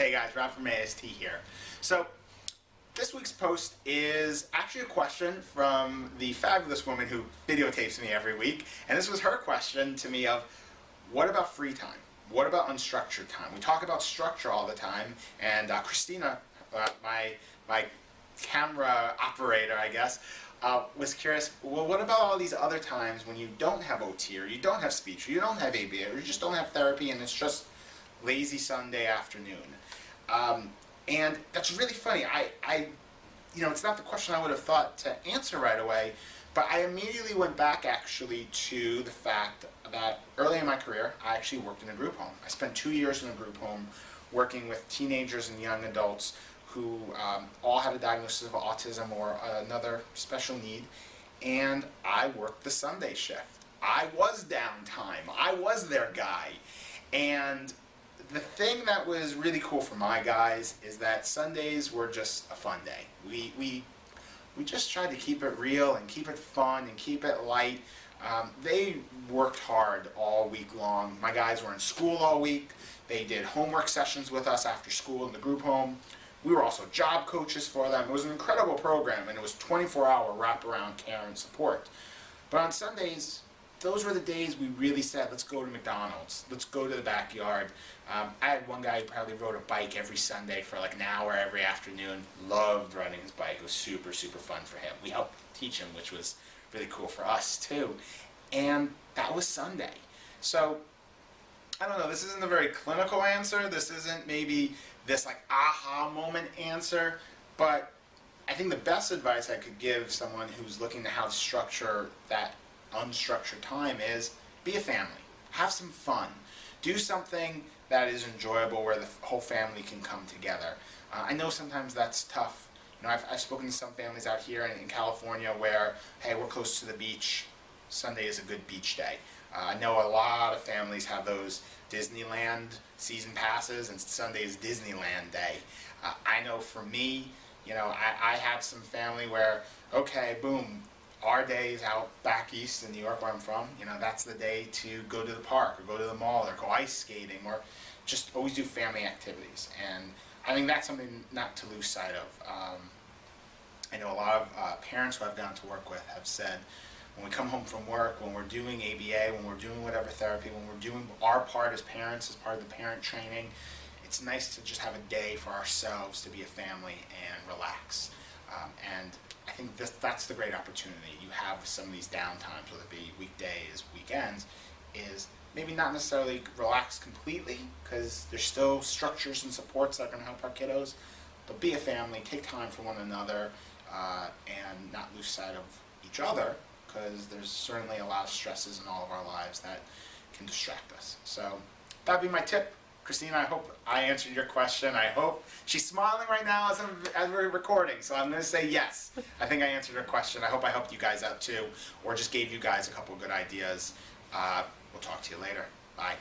Hey guys, Rob from AST here. So this week's post is actually a question from the fabulous woman who videotapes me every week, and this was her question to me of, what about free time? What about unstructured time? We talk about structure all the time, and Christina, my camera operator, I guess, was curious, well, what about all these other times when you don't have OT, or you don't have speech, or you don't have ABA, or you just don't have therapy, and it's just lazy Sunday afternoon? And that's really funny. It's not the question I would have thought to answer right away, but I immediately went back actually to the fact that early in my career, I actually worked in a group home. I spent 2 years in a group home working with teenagers and young adults who all had a diagnosis of autism or another special need, and I worked the Sunday shift. I was downtime. I was their guy. And the thing that was really cool for my guys is that Sundays were just a fun day. We just tried to keep it real and keep it fun and keep it light. They worked hard all week long. My guys were in school all week. They did homework sessions with us after school in the group home. We were also job coaches for them. It was an incredible program, and it was 24-hour wraparound care and support. But on Sundays, those were the days we really said, let's go to McDonald's, let's go to the backyard. I had one guy who probably rode a bike every Sunday for like an hour every afternoon. Loved riding his bike. It was super, super fun for him. We helped teach him, which was really cool for us too. And that was Sunday. So, I don't know, this isn't a very clinical answer. This isn't maybe this like aha moment answer, but I think the best advice I could give someone who's looking to how to structure that unstructured time is be a family. Have some fun. Do something that is enjoyable where the whole family can come together. I know sometimes that's tough. You know, I've spoken to some families out here in California where, hey, we're close to the beach. Sunday is a good beach day. I know a lot of families have those Disneyland season passes, and Sunday is Disneyland day. I know for me, you know, I have some family where, okay, boom, our days out back east in New York where I'm from, you know, that's the day to go to the park or go to the mall or go ice skating or just always do family activities. And I think that's something not to lose sight of. I know a lot of parents who I've gotten to work with have said, when we come home from work, when we're doing ABA, when we're doing whatever therapy, when we're doing our part as parents, as part of the parent training, it's nice to just have a day for ourselves to be a family and relax. And I think that's the great opportunity you have with some of these downtimes, whether it be weekdays, weekends, is maybe not necessarily relax completely, because there's still structures and supports that are going to help our kiddos, but be a family, take time for one another, and not lose sight of each other, because there's certainly a lot of stresses in all of our lives that can distract us. So that'd be my tip. Christina, I hope I answered your question. I hope she's smiling right now as we're recording, so I'm going to say yes. I think I answered her question. I hope I helped you guys out too, or just gave you guys a couple of good ideas. We'll talk to you later. Bye.